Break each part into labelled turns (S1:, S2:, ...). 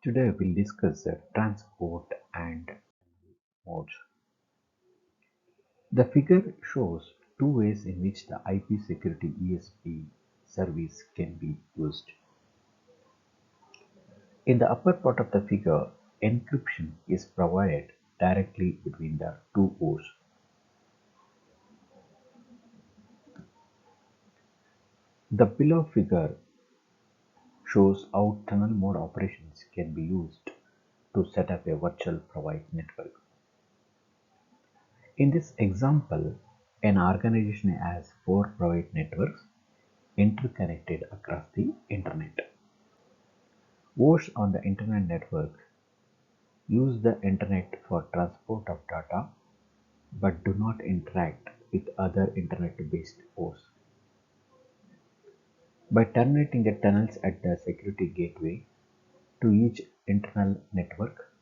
S1: Today we'll discuss transport and modes. The figure shows two ways in which the IP security ESP service can be used. In the upper part of the figure, encryption is provided directly between the two hosts. The below figure shows how tunnel mode operations can be used to set up a virtual private network. In this example, an organization has 4 private networks interconnected across the internet. Hosts on the internet network use the internet for transport of data but do not interact with other internet-based hosts. By terminating the tunnels at the security gateway to each internal network,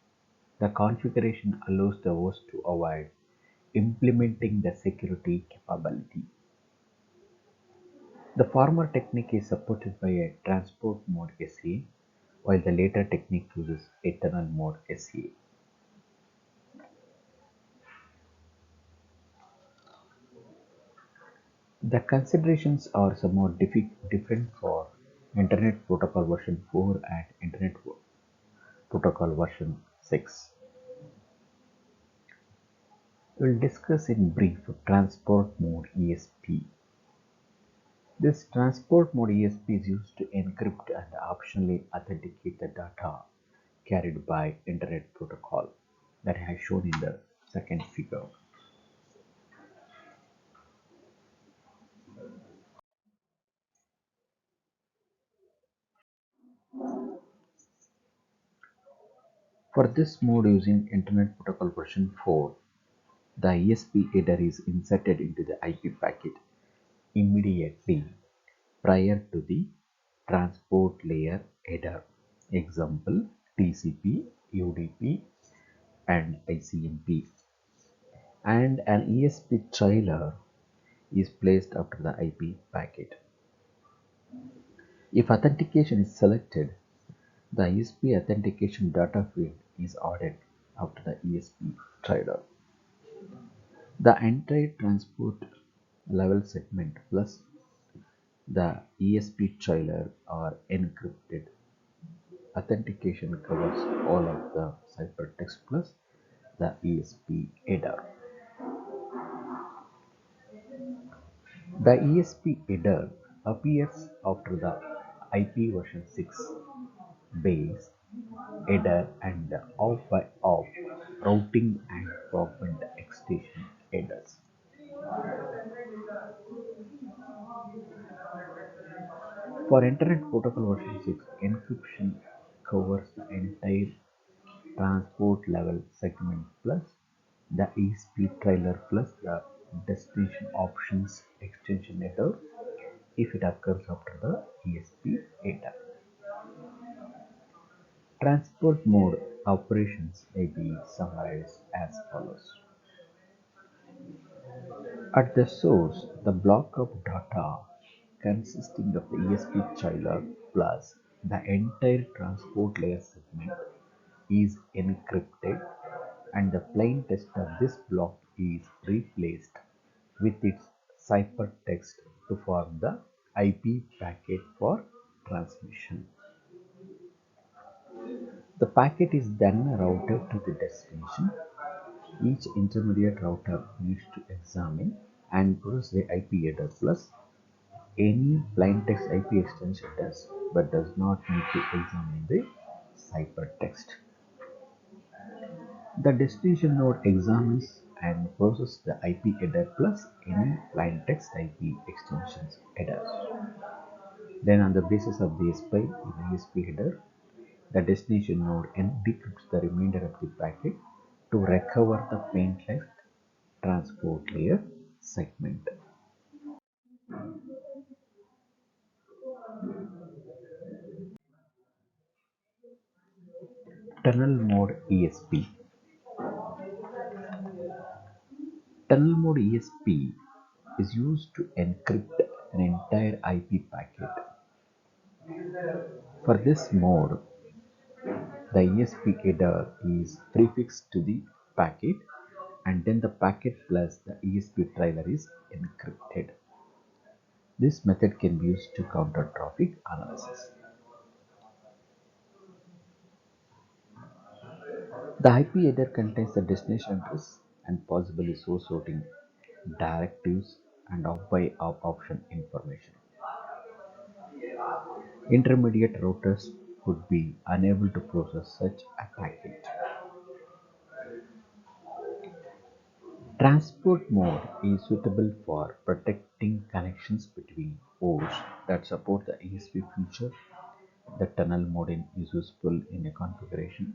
S1: the configuration allows the host to avoid implementing the security capability. The former technique is supported by a transport mode SCA, while the later technique uses a tunnel mode SCA. The considerations are somewhat different for Internet Protocol version 4 and Internet Protocol version 6. We will discuss in brief transport mode ESP. This transport mode ESP is used to encrypt and optionally authenticate the data carried by Internet Protocol that I have shown in the second figure. For this mode using Internet Protocol version 4, the ESP header is inserted into the IP packet immediately prior to the transport layer header. Example TCP, UDP and ICMP. And an ESP trailer is placed after the IP packet. If authentication is selected, the ESP authentication data field is added after the ESP trailer. The entire transport level segment plus the ESP trailer are encrypted. Authentication covers all of the ciphertext plus the ESP header. The ESP header appears after the IP version 6 base header and off by off routing and POP extension headers. For Internet Protocol version 6, encryption covers the entire transport level segment plus the ESP trailer plus the destination options extension header if it occurs after the ESP header. Transport mode operations may be summarized as follows. At the source, the block of data consisting of the ESP trailer plus the entire transport layer segment is encrypted and the plain text of this block is replaced with its ciphertext to form the IP packet for transmission. The packet is then routed to the destination. Each intermediate router needs to examine and process the IP header plus any plaintext IP extension does but does not need to examine the ciphertext. The destination node examines and processes the IP header plus any plaintext IP extensions headers. Then on the basis of the SPI in the ESP header, the destination node decrypts the remainder of the packet to recover the plaintext transport layer segment. Tunnel mode ESP. Tunnel mode ESP is used to encrypt an entire IP packet. For this mode, The ESP header is prefixed to the packet, and then the packet plus the ESP trailer is encrypted. This method can be used to counter traffic analysis. The IP header contains the destination address and possibly source routing directives and off by off option information. Intermediate routers would be unable to process such a packet. Transport mode is suitable for protecting connections between hosts that support the ESP feature. The tunnel mode is useful in a configuration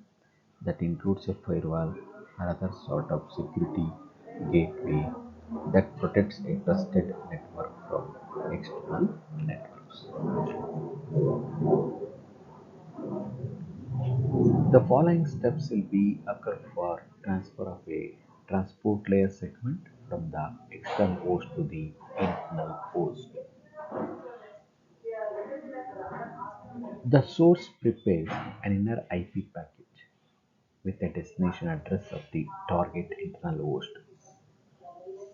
S1: that includes a firewall or other sort of security gateway that protects a trusted network from external networks. The following steps will be occur for transfer of a transport layer segment from the external host to the internal host. The source prepares an inner IP packet with a destination address of the target internal host.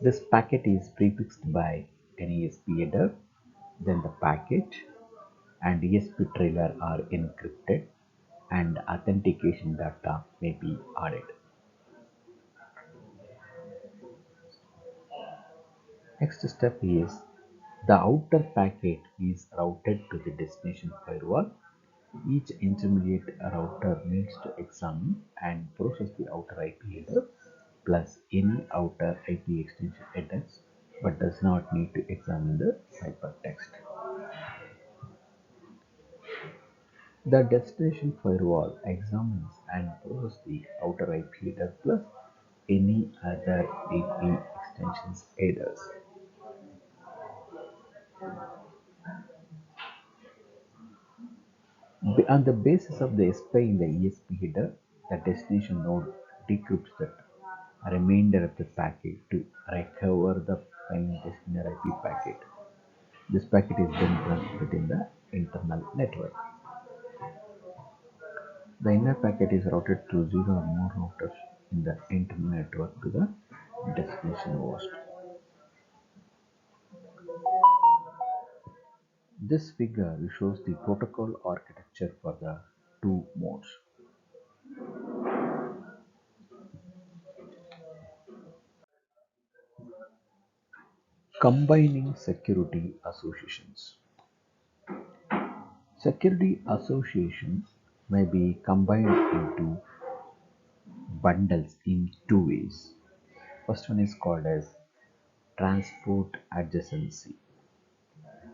S1: This packet is prefixed by an ESP header, then the packet and ESP trailer are encrypted and authentication data may be added. Next step is the outer packet is routed to the destination firewall. Each intermediate router needs to examine and process the outer IP header plus any outer IP extension headers but does not need to examine the ciphertext. The destination firewall examines and processes the outer IP header plus any other IP extensions headers. On the basis of the SPI in the ESP header, the destination node decrypts the remainder of the packet to recover the final destination IP packet. This packet is then transmitted in the internal network. The inner packet is routed through 0 or more routers in the internal network to the destination host. This figure shows the protocol architecture for the two modes. Combining security associations. Security associations may be combined into bundles in two ways. First one is called as transport adjacency.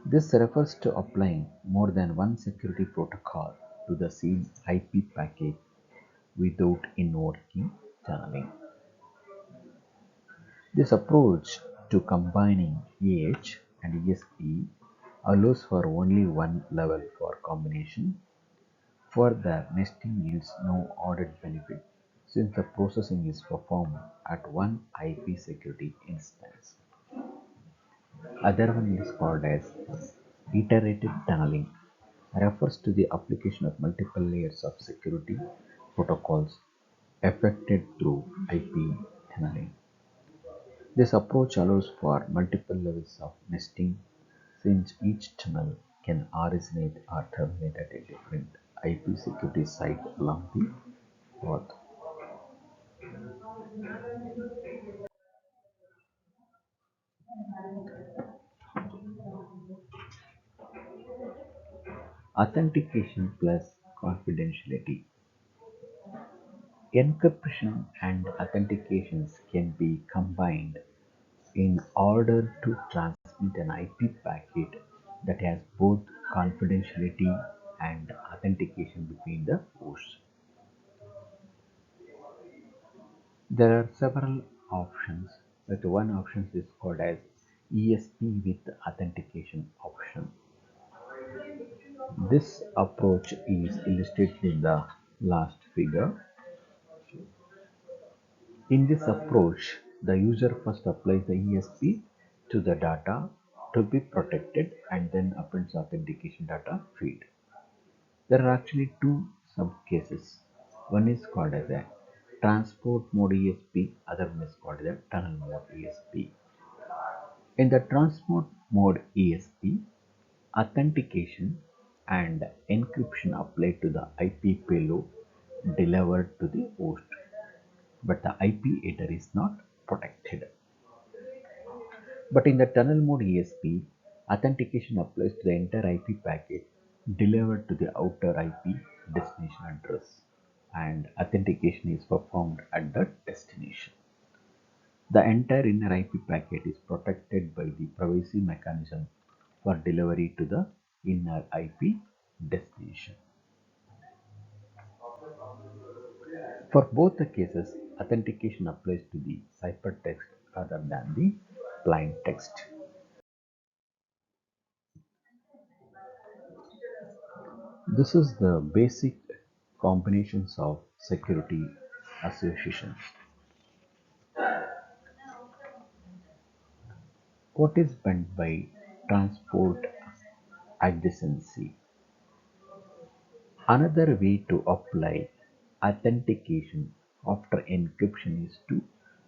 S1: This refers to applying more than one security protocol to the same IP packet without invoking tunneling. This approach to combining AH and ESP allows for only one level for combination. Further, nesting yields no added benefit since the processing is performed at one IP security instance. Other one is called as iterative tunneling, refers to the application of multiple layers of security protocols effected through IP tunneling. This approach allows for multiple levels of nesting since each tunnel can originate or terminate at a different IP security site along the path. Authentication plus confidentiality. Encryption and authentications can be combined in order to transmit an IP packet that has both confidentiality and authentication between the hosts. There are several options, but one option is called as ESP with authentication option. This approach is illustrated in the last figure. In this approach, the user first applies the ESP to the data to be protected and then appends authentication data feed. There are actually two sub cases. One is called as a transport mode ESP, other one is called as a tunnel mode ESP. In the transport mode ESP, authentication and encryption apply to the IP payload delivered to the host, but the IP header is not protected. But in the tunnel mode ESP, authentication applies to the entire IP packet delivered to the outer IP destination address, and authentication is performed at the destination. The entire inner IP packet is protected by the privacy mechanism for delivery to the inner IP destination. For both the cases, authentication applies to the ciphertext rather than the plain text. This is the basic combinations of security associations. What is meant by transport adjacency? Another way to apply authentication after encryption is to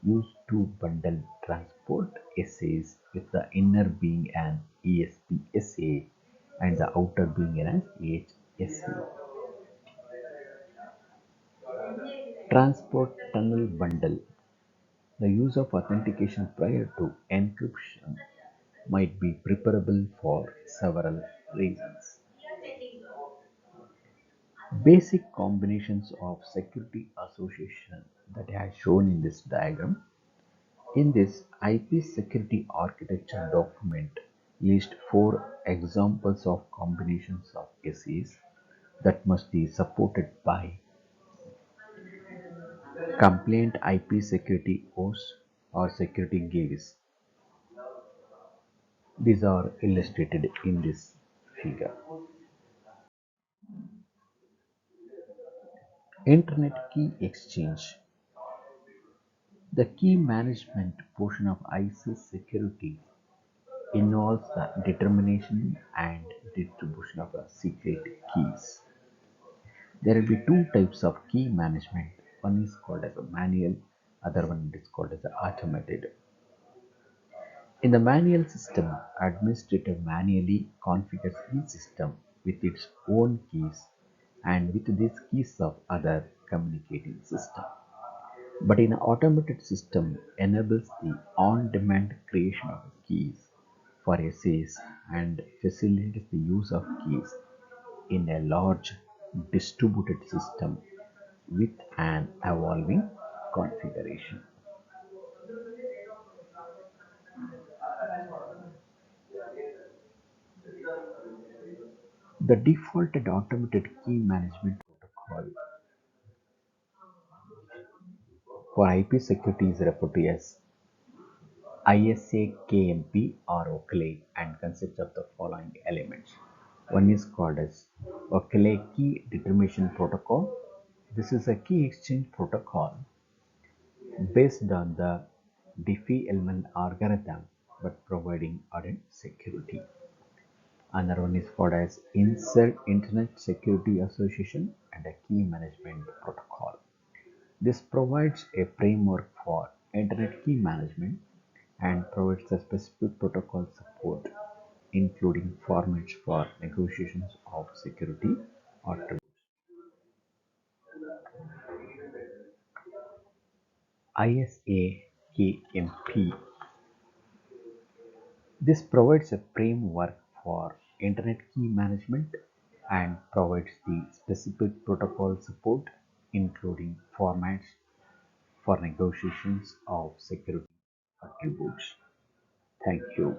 S1: use two bundle transport essays, with the inner being an ESP essay and the outer being an H essay. Transport tunnel bundle. The use of authentication prior to encryption might be preferable for several reasons. Basic combinations of security association that I have shown in this diagram. In this IP security architecture document list 4 examples of combinations of cases that must be supported by compliant IP security hosts or security gateways. These are illustrated in this figure. Internet key exchange. The key management portion of IC security involves the determination and distribution of secret keys. There will be two types of key management. One is called as a manual, other one is called as a automated. In the manual system, administrator manually configures each system with its own keys and with these keys of other communicating system. But in an automated system enables the on-demand creation of keys for essays and facilitates the use of keys in a large distributed system with an evolving configuration. The defaulted automated key management protocol for IP security is referred to as ISA-KMP or OCLA and consists of the following elements. One is called as OCLA Key Determination Protocol. This is a key exchange protocol based on the Diffie-Hellman algorithm but providing added security. Another one is called as Internet Security Association and a Key Management Protocol. This provides a framework for Internet key management and provides a specific protocol support, including formats for negotiations of security attributes. ISA-KMP. This provides a framework for Internet key management and provides the specific protocol support, including formats for negotiations of security attributes. Thank you.